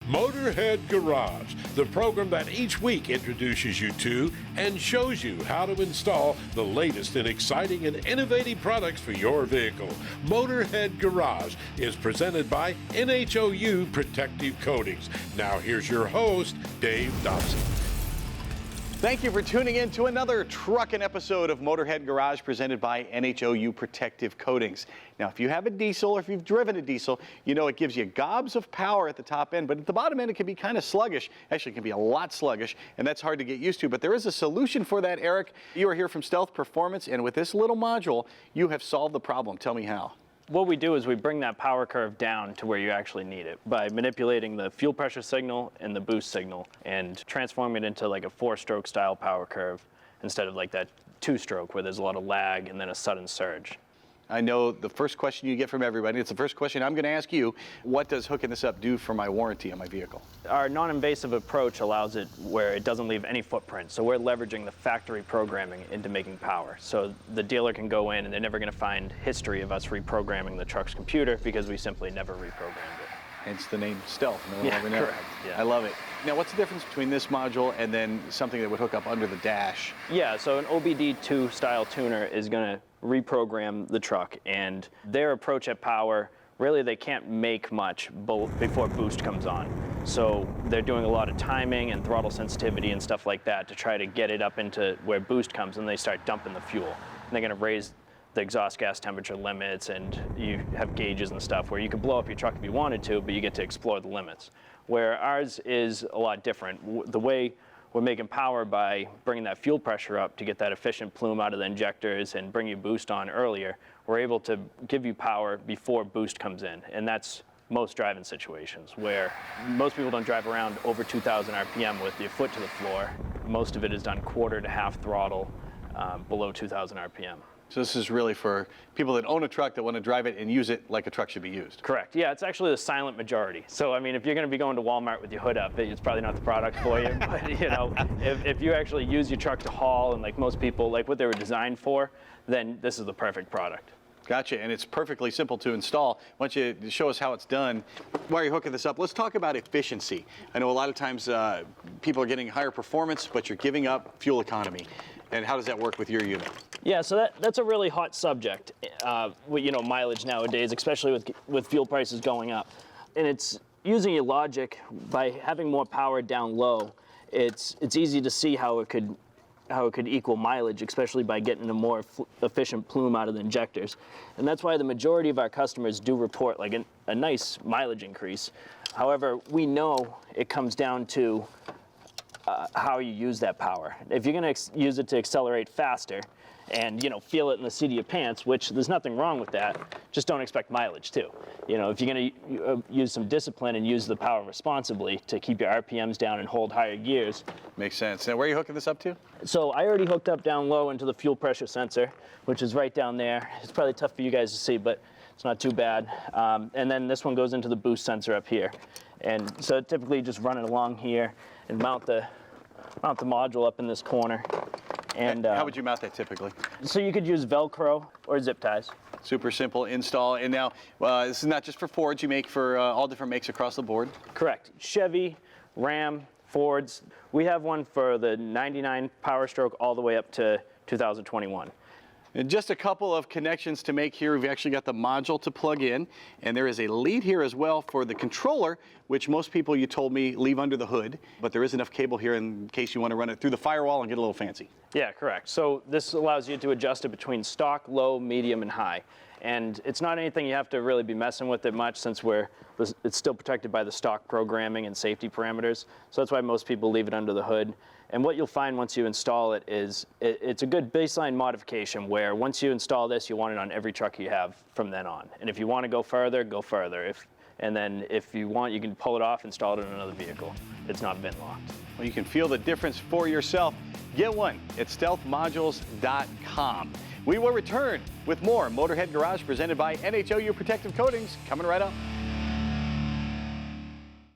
Motorhead Garage, the program that each week introduces you to and shows you how to install the latest and exciting and innovative products for your vehicle. Motorhead Garage is presented by NHOU Protective Coatings. Now here's your host, Dave Dobson. Thank you for tuning in to another truckin' episode of Motorhead Garage presented by NHOU Protective Coatings. Now, if you have a diesel or if you've driven a diesel, you know it gives you gobs of power at the top end, but at the bottom end it can be kind of sluggish. Actually, it can be a lot sluggish, and that's hard to get used to. But there is a solution for that, Eric. You are here from Stealth Performance, and with this little module, you have solved the problem. Tell me how. What we do is we bring that power curve down to where you actually need it by manipulating the fuel pressure signal and the boost signal and transforming it into like a 4-stroke style power curve instead of like that 2-stroke where there's a lot of lag and then a sudden surge. I know the first question you get from everybody, it's the first question I'm going to ask you. What does hooking this up do for my warranty on my vehicle? Our non-invasive approach allows it where it doesn't leave any footprint. So we're leveraging the factory programming into making power. So the dealer can go in and they're never going to find history of us reprogramming the truck's computer because we simply never reprogrammed it. Hence the name Stealth. No one will ever know. Correct. Yeah. I love it. Now, what's the difference between this module and then something that would hook up under the dash? Yeah, so an OBD2 style tuner is going to reprogram the truck, and their approach at power, really they can't make much before boost comes on. So they're doing a lot of timing and throttle sensitivity and stuff like that to try to get it up into where boost comes, and they start dumping the fuel. And they're going to raise the exhaust gas temperature limits, and you have gauges and stuff where you could blow up your truck if you wanted to, but you get to explore the limits. Where ours is a lot different. The way we're making power by bringing that fuel pressure up to get that efficient plume out of the injectors and bring you boost on earlier, we're able to give you power before boost comes in. And that's most driving situations where most people don't drive around over 2,000 RPM with your foot to the floor. Most of it is done quarter to half throttle below 2,000 RPM. So this is really for people that own a truck that want to drive it and use it like a truck should be used. Correct. Yeah, it's actually the silent majority. So, I mean, if you're going to be going to Walmart with your hood up, it's probably not the product for you. But, you know, if you actually use your truck to haul and like most people, like what they were designed for, then this is the perfect product. Gotcha, and it's perfectly simple to install. Why don't you show us how it's done? While you're hooking this up, let's talk about efficiency. I know a lot of times people are getting higher performance, but you're giving up fuel economy. And how does that work with your unit? Yeah, so that's a really hot subject, you know, mileage nowadays, especially with fuel prices going up. And it's using your logic by having more power down low. It's easy to see how it could equal mileage, especially by getting a more efficient plume out of the injectors. And that's why the majority of our customers do report like a nice mileage increase. However, we know it comes down to how you use that power. If you're going to use it to accelerate faster and, you know, feel it in the seat of your pants, which there's nothing wrong with that, just don't expect mileage too. You know, if you're going to use some discipline and use the power responsibly to keep your RPMs down and hold higher gears. Makes sense. Now, where are you hooking this up to? So I already hooked up down low into the fuel pressure sensor, which is right down there. It's probably tough for you guys to see, but it's not too bad. And then this one goes into the boost sensor up here. And so typically just run it along here and mount the module up in this corner. And how would you mount that typically? So you could use Velcro or zip ties. Super simple install. And now this is not just for Fords, you make for all different makes across the board? Correct. Chevy, Ram, Fords. We have one for the 99 Power Stroke all the way up to 2021. And just a couple of connections to make here. We've actually got the module to plug in, and there is a lead here as well for the controller, which most people, you told me, leave under the hood, but there is enough cable here in case you want to run it through the firewall and get a little fancy. Yeah, correct. So this allows you to adjust it between stock, low, medium, and high. And it's not anything you have to really be messing with it much since it's still protected by the stock programming and safety parameters. So that's why most people leave it under the hood. And what you'll find once you install it is it's a good baseline modification where once you install this, you want it on every truck you have from then on. And if you want to go further, go further. And then if you want, you can pull it off, install it in another vehicle. It's not VIN locked. Well, you can feel the difference for yourself. Get one at stealthmodules.com. We will return with more Motorhead Garage presented by NHOU Protective Coatings coming right up.